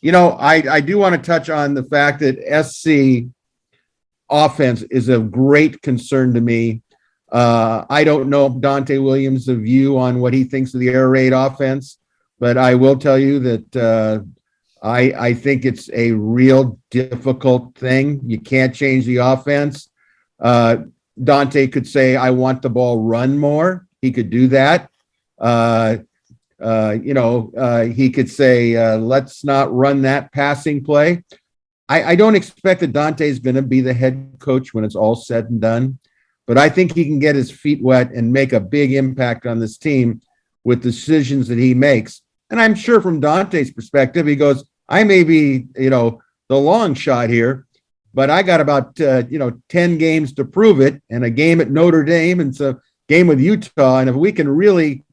I do want to touch on the fact that SC offense is of great concern to me. I don't know Dante Williams' view on what he thinks of the air raid offense, but I will tell you that I think it's a real difficult thing. You can't change the offense. Dante could say, I want the ball run more. He could do that. He could say, let's not run that passing play. I don't expect that Dante is going to be the head coach when it's all said and done, but I think he can get his feet wet and make a big impact on this team with decisions that he makes. And I'm sure from Dante's perspective, he goes, I may be, the long shot here, but I got about, 10 games to prove it, and a game at Notre Dame, and it's a game with Utah. And if we can really,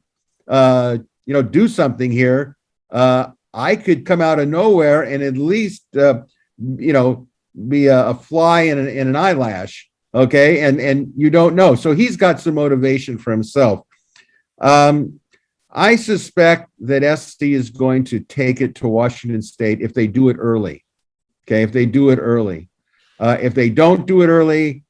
do something here, I could come out of nowhere and at least, be a fly in an eyelash. Okay. And you don't know. So he's got some motivation for himself. I suspect that SC is going to take it to Washington State if they do it early. Okay. If they do it early. If they don't do it early,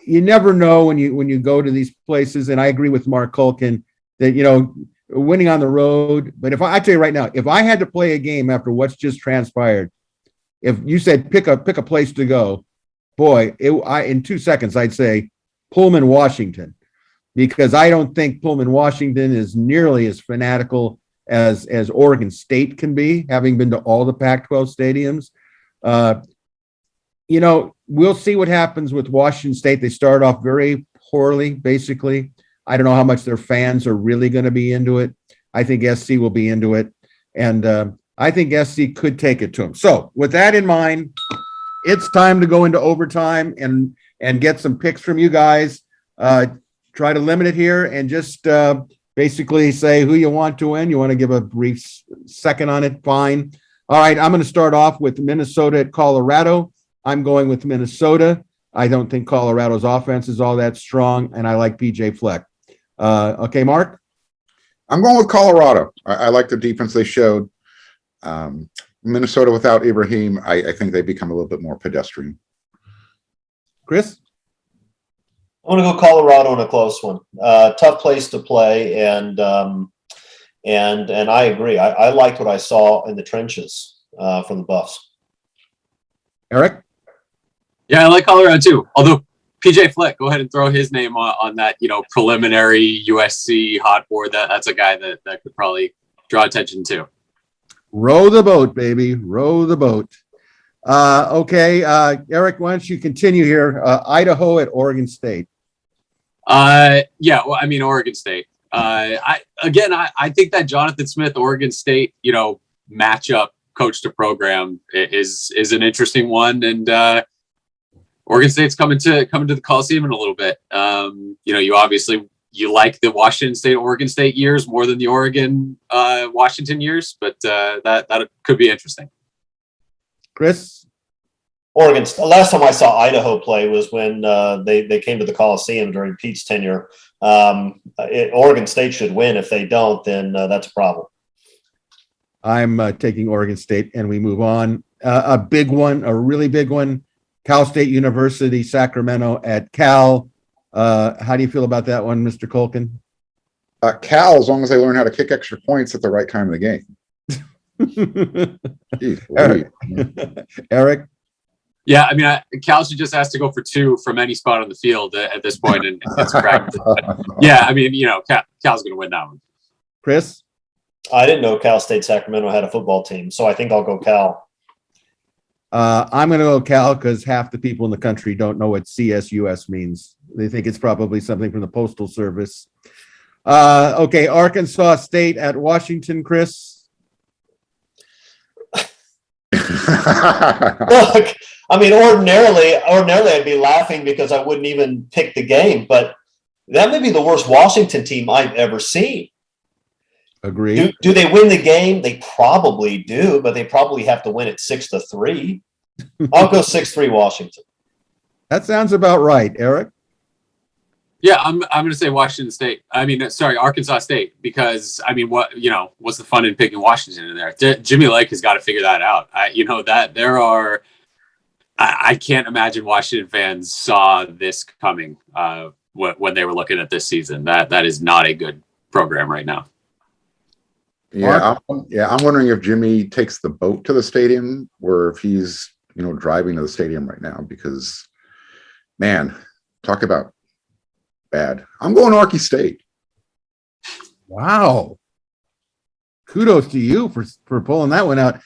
you never know when you go to these places. And I agree with Marc Kulkin that, winning on the road. But I tell you right now, if I had to play a game after what's just transpired, if you said pick a place to go, boy, in 2 seconds, I'd say Pullman, Washington, because I don't think Pullman, Washington is nearly as fanatical as Oregon State can be, having been to all the Pac-12 stadiums. We'll see what happens with Washington State. They start off very poorly, basically. I don't know how much their fans are really going to be into it. I think SC will be into it. And I think SC could take it to them. So with that in mind, it's time to go into overtime and get some picks from you guys. Try to limit it here and just basically say who you want to win. You want to give a brief second on it? Fine. All right, I'm going to start off with Minnesota at Colorado. I'm going with Minnesota. I don't think Colorado's offense is all that strong, and I like PJ Fleck. Okay, Mark? I'm going with Colorado. I like the defense they showed. Minnesota without Ibrahim, I think they become a little bit more pedestrian. Chris? I want to go Colorado in a close one. Tough place to play, and I agree. I liked what I saw in the trenches from the Buffs. Erik? Yeah, I like Colorado too. Although PJ Fleck, go ahead and throw his name on that, preliminary USC hot board. That's a guy that could probably draw attention too. Row the boat, baby. Row the boat. Okay, Erik, why don't you continue here? Idaho at Oregon State. Oregon State. I think that Jonathan Smith, Oregon State, matchup coach to program is an interesting one, and Oregon State's coming to the Coliseum in a little bit. You like the Washington State, Oregon State years more than the Oregon, Washington years, but that could be interesting. Chris? Oregon. The last time I saw Idaho play was when they came to the Coliseum during Pete's tenure. Oregon State should win. If they don't, then that's a problem. I'm taking Oregon State, and we move on. A big one, a really big one. Cal State University, Sacramento at Cal. How do you feel about that one, Mr. Kulkin? Cal, as long as they learn how to kick extra points at the right time of the game. Erik? Yeah, Cal should just has to go for 2 from any spot on the field at this point, and it's practice. Cal's going to win that one. Chris? I didn't know Cal State Sacramento had a football team, so I think I'll go Cal. I'm going to go Cal because half the people in the country don't know what CSUS means. They think it's probably something from the Postal Service. Okay, Arkansas State at Washington, Chris. Look, I mean, ordinarily I'd be laughing because I wouldn't even pick the game, but that may be the worst Washington team I've ever seen. Agree. Do they win the game? They probably do, but they probably have to win it 6-3. I'll go 6-3 Washington. That sounds about right, Eric. Yeah, I'm going to say Washington State. Arkansas State, because what's the fun in picking Washington in there? Jimmy Lake has got to figure that out. I can't imagine Washington fans saw this coming when they were looking at this season. That is not a good program right now. I'm wondering if Jimmy takes the boat to the stadium or if he's, driving to the stadium right now, because, man, talk about bad. I'm going Arky State. Wow. Kudos to you for pulling that one out.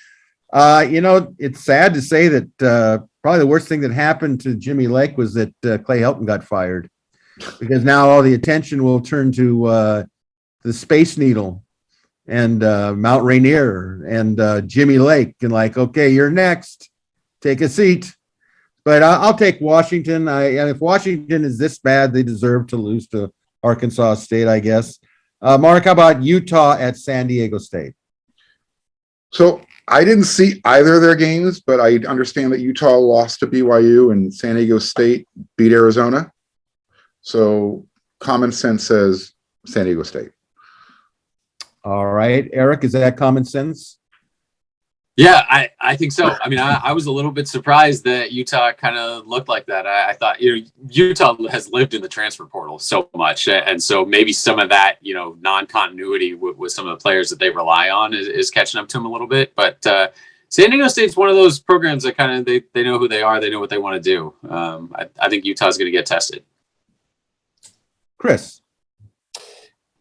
It's sad to say that probably the worst thing that happened to Jimmy Lake was that Clay Helton got fired, because now all the attention will turn to the Space Needle and Mount Rainier and Jimmy Lake, and okay, you're next. Take a seat. But I'll take Washington. If Washington is this bad, they deserve to lose to Arkansas State, I guess. Mark, how about Utah at San Diego State? So I didn't see either of their games, but I understand that Utah lost to BYU and San Diego State beat Arizona. So common sense says San Diego State. All right. Eric, is that common sense? Yeah, I think so. I mean, I was a little bit surprised that Utah kind of looked like that. I thought, Utah has lived in the transfer portal so much. And so maybe some of that, non-continuity with some of the players that they rely on is catching up to them a little bit. But San Diego State's one of those programs that kind of, they know who they are. They know what they want to do. I think Utah's going to get tested. Chris.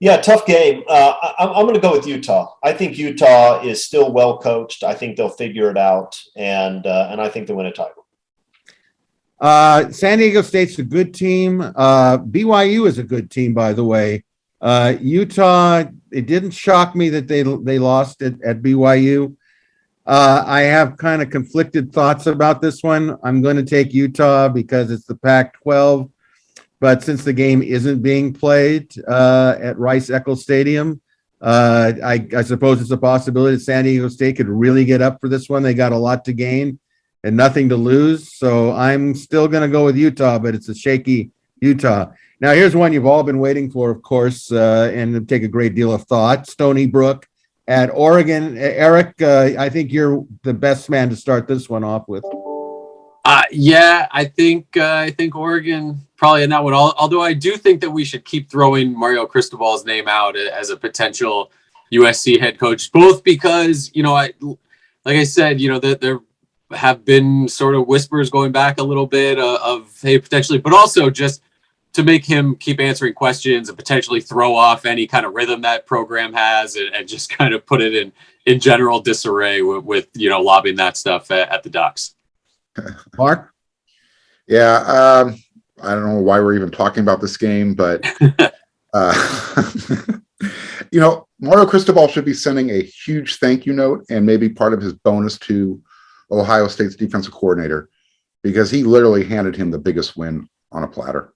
Yeah, tough game. I'm going to go with Utah. I think Utah is still well coached. I think they'll figure it out, and I think they'll win a title. San Diego State's a good team. BYU is a good team, by the way. Utah, it didn't shock me that they lost it at BYU. I have kind of conflicted thoughts about this one. I'm going to take Utah because it's the Pac-12. But since the game isn't being played at Rice-Eccles Stadium, I suppose it's a possibility that San Diego State could really get up for this one. They got a lot to gain and nothing to lose. So I'm still going to go with Utah, but it's a shaky Utah. Now, here's one you've all been waiting for, of course, and it'll take a great deal of thought. Stony Brook at Oregon. Eric, I think you're the best man to start this one off with. I think Oregon probably in that one. Although I do think that we should keep throwing Mario Cristobal's name out as a potential USC head coach, both because like I said, that there have been sort of whispers going back a little bit of hey, potentially, but also just to make him keep answering questions and potentially throw off any kind of rhythm that program has and just kind of put it in general disarray with lobbing that stuff at the Ducks. Mark? Yeah, I don't know why we're even talking about this game, but Mario Cristobal should be sending a huge thank you note and maybe part of his bonus to Ohio State's defensive coordinator, because he literally handed him the biggest win on a platter.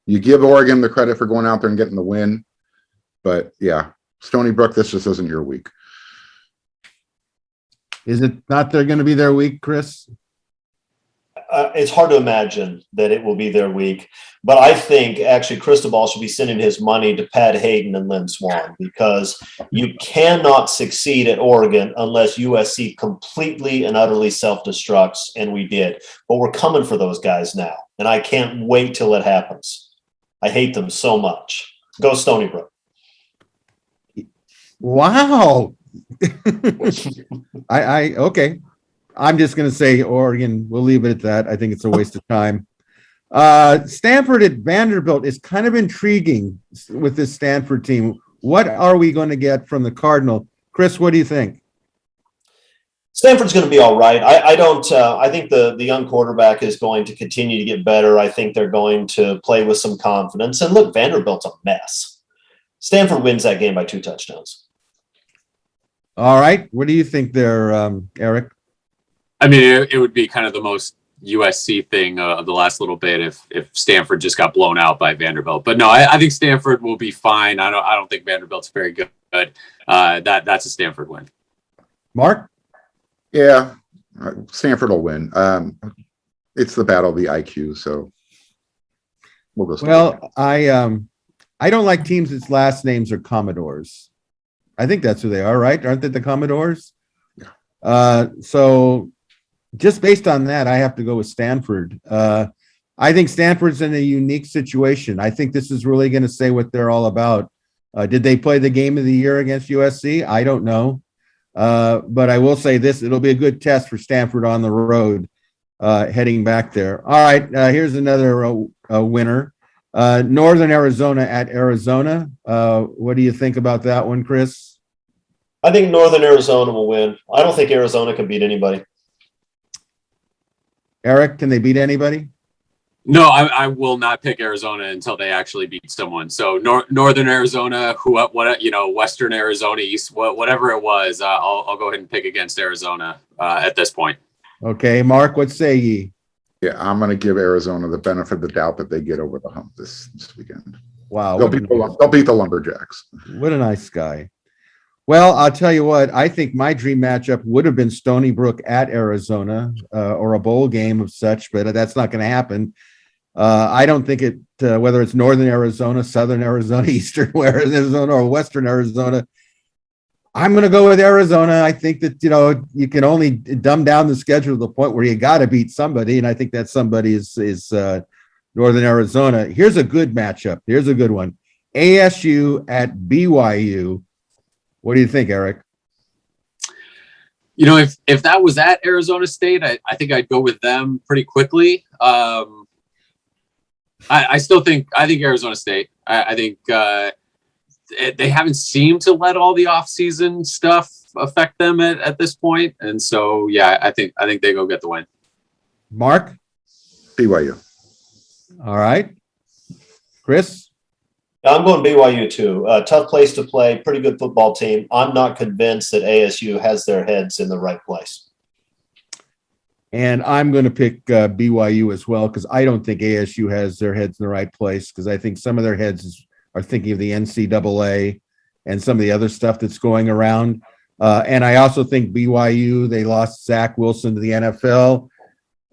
You give Oregon the credit for going out there and getting the win, but yeah, Stony Brook, this just isn't your week. Is it not they're going to be their week, Chris? It's hard to imagine that it will be their week, but I think actually Cristobal should be sending his money to Pat Hayden and Lynn Swann, because you cannot succeed at Oregon unless USC completely and utterly self-destructs, and we did. But we're coming for those guys now, and I can't wait till it happens. I hate them so much. Go Stony Brook. Wow. Okay. I'm just going to say Oregon. We'll leave it at that. I think it's a waste of time. Stanford at Vanderbilt is kind of intriguing with this Stanford team. What are we going to get from the Cardinal? Chris, what do you think? Stanford's going to be all right. I don't. I think the young quarterback is going to continue to get better. I think they're going to play with some confidence. And look, Vanderbilt's a mess. Stanford wins that game by 2 touchdowns. All right. What do you think there, Erik? I mean, it would be kind of the most USC thing of the last little bit if Stanford just got blown out by Vanderbilt. But no, I think Stanford will be fine. I don't think Vanderbilt's very good. That's a Stanford win. Mark? Yeah, Stanford will win. It's the battle of the IQ, so we'll go. Well, I don't like teams whose last names are Commodores. I think that's who they are, right? Aren't they the Commodores? Yeah. So just based on that, I have to go with Stanford. I think Stanford's in a unique situation. I think this is really going to say what they're all about. Did they play the game of the year against USC? I don't know. But I will say this, it'll be a good test for Stanford on the road heading back there. All right, here's another winner. Northern Arizona at Arizona. What do you think about that one, Chris? I think Northern Arizona will win. I don't think Arizona can beat anybody. Erik, can they beat anybody? No, I will not pick Arizona until they actually beat someone. So Northern Arizona, Western Arizona, East, whatever it was, I'll go ahead and pick against Arizona at this point. Okay, Mark, what say ye? Yeah, I'm going to give Arizona the benefit of the doubt that they get over the hump this weekend. Wow. They'll beat the Lumberjacks. What a nice guy. Well, I'll tell you what, I think my dream matchup would have been Stony Brook at Arizona or a bowl game of such, but that's not going to happen. I don't think whether it's Northern Arizona, Southern Arizona, Eastern Arizona, or Western Arizona, I'm going to go with Arizona. I think that, you can only dumb down the schedule to the point where you got to beat somebody. And I think that somebody is Northern Arizona. Here's a good matchup. Here's a good one. ASU at BYU. What do you think, Erik? If that was at Arizona State, I think I'd go with them pretty quickly. I think Arizona State. I think they haven't seemed to let all the off-season stuff affect them at this point, and so yeah, I think they go get the win. Mark? BYU. All right. Chris? I'm going BYU too. Tough place to play, pretty good football team. I'm not convinced that ASU has their heads in the right place. And I'm going to pick BYU as well, because I don't think ASU has their heads in the right place, because I think some of their heads are thinking of the NCAA and some of the other stuff that's going around. And I also think BYU, they lost Zach Wilson to the NFL.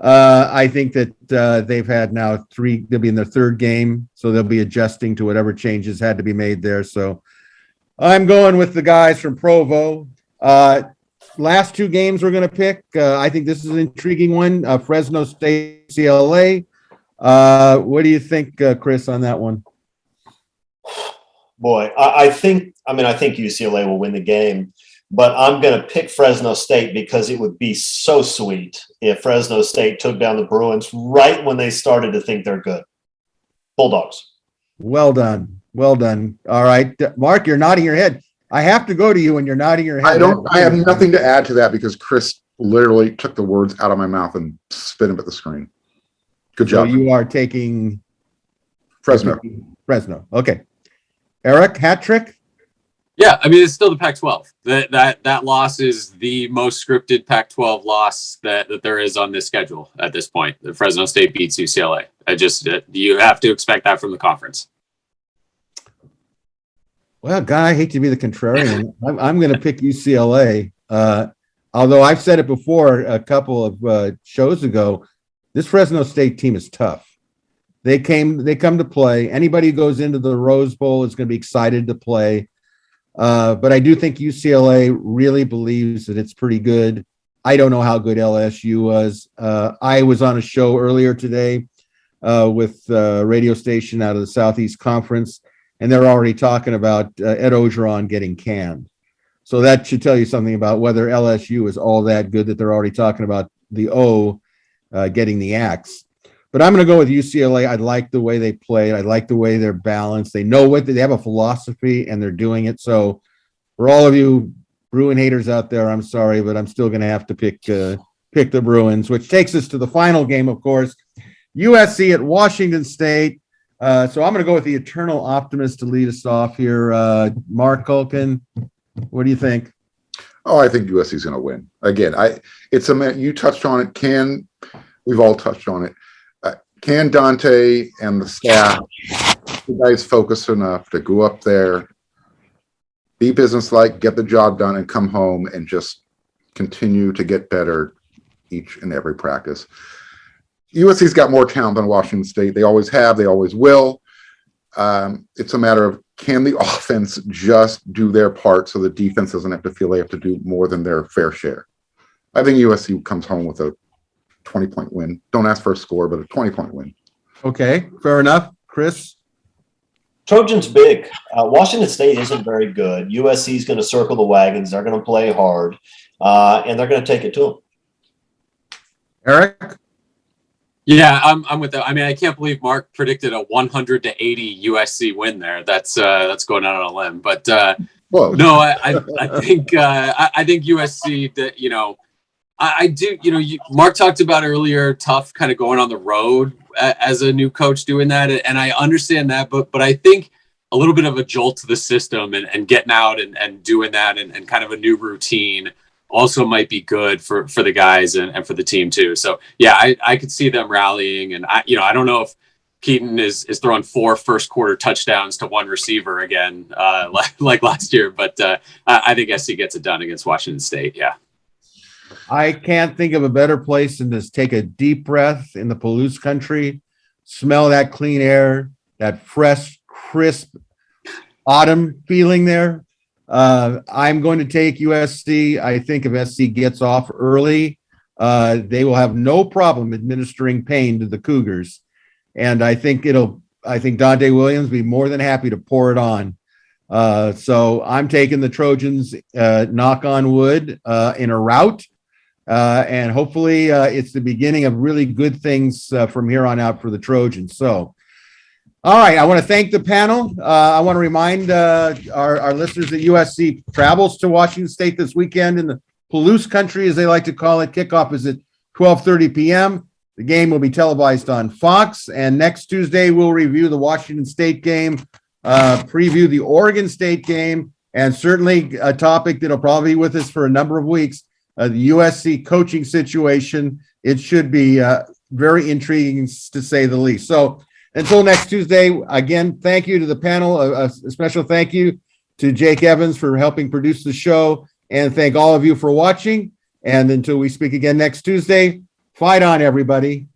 I think that they've had now they'll be in their third game, so they'll be adjusting to whatever changes had to be made there. So I'm going with the guys from Provo. Last 2 games we're going to pick. I think this is an intriguing one. Fresno State, UCLA. What do you think, Chris, on that one? Boy, I think UCLA will win the game, but I'm going to pick Fresno State because it would be so sweet if Fresno State took down the Bruins right when they started to think they're good. Bulldogs. Well done. Well done. All right. Mark, you're nodding your head. I have to go to you when you're nodding your head. I have nothing to add to that because Chris literally took the words out of my mouth and spit them at the screen. Good job. So you are taking Fresno. Okay. Erik, hat trick? Yeah, I mean, it's still the Pac-12. That loss is the most scripted Pac-12 loss that there is on this schedule at this point. The Fresno State beats UCLA. You have to expect that from the conference. Well, guy, I hate to be the contrarian. I'm going to pick UCLA. Although I've said it before a couple of shows ago, this Fresno State team is tough. They come to play. Anybody who goes into the Rose Bowl is going to be excited to play. But I do think UCLA really believes that it's pretty good. I don't know how good LSU was. I was on a show earlier today with a radio station out of the Southeast Conference, and they're already talking about Ed Ogeron getting canned. So that should tell you something about whether LSU is all that good that they're already talking about the O getting the axe. But I'm going to go with UCLA. I like the way they play. I like the way they're balanced. They know what they have a philosophy and they're doing it. So for all of you Bruin haters out there, I'm sorry, but I'm still going to have to pick the Bruins, which takes us to the final game, of course, USC at Washington State. So I'm going to go with the eternal optimist to lead us off here. Marc Kulkin, what do you think? Oh, I think USC is going to win again. You touched on it. We've all touched on it. Can Dante and the staff, you guys focus enough to go up there, be businesslike, get the job done, and come home and just continue to get better each and every practice? USC's got more talent than Washington State. They always have. They always will. It's a matter of, can the offense just do their part so the defense doesn't have to feel they have to do more than their fair share? I think USC comes home with a 20-point win. Don't ask for a score, but a 20-point win. Okay, fair enough. Chris? Trojans big. Washington State isn't very good. USC is going to circle the wagons. They're going to play hard, and they're going to take it to them. Erik? Yeah, I'm with that. I mean, I can't believe Mark predicted a 100-80 USC win there. That's going out on a limb. But no, I think USC. That I do. Mark talked about earlier, tough kind of going on the road as a new coach doing that, and I understand that. But I think a little bit of a jolt to the system and getting out and doing that and kind of a new routine also might be good for the guys and for the team too. So yeah, I could see them rallying, and I don't know if Keaton is throwing 4 first quarter touchdowns to one receiver again, like last year, but I think SC gets it done against Washington State. Yeah. I can't think of a better place than to take a deep breath in the Palouse country, smell that clean air, that fresh, crisp autumn feeling there. I'm going to take USC. I think if SC gets off early, they will have no problem administering pain to the Cougars. And I think Dante Williams will be more than happy to pour it on. So I'm taking the Trojans, knock on wood, in a rout. And hopefully it's the beginning of really good things from here on out for the Trojans. So, all right, I want to thank the panel. I want to remind our listeners that USC travels to Washington State this weekend in the Palouse country, as they like to call it. Kickoff is at 12:30 p.m. The game will be televised on Fox. And next Tuesday, we'll review the Washington State game, preview the Oregon State game, and certainly a topic that'll probably be with us for a number of weeks, the USC coaching situation. It should be very intriguing, to say the least. So until next Tuesday, again, thank you to the panel. A special thank you to Jake Evans for helping produce the show, and thank all of you for watching. And until we speak again next Tuesday, fight on, everybody.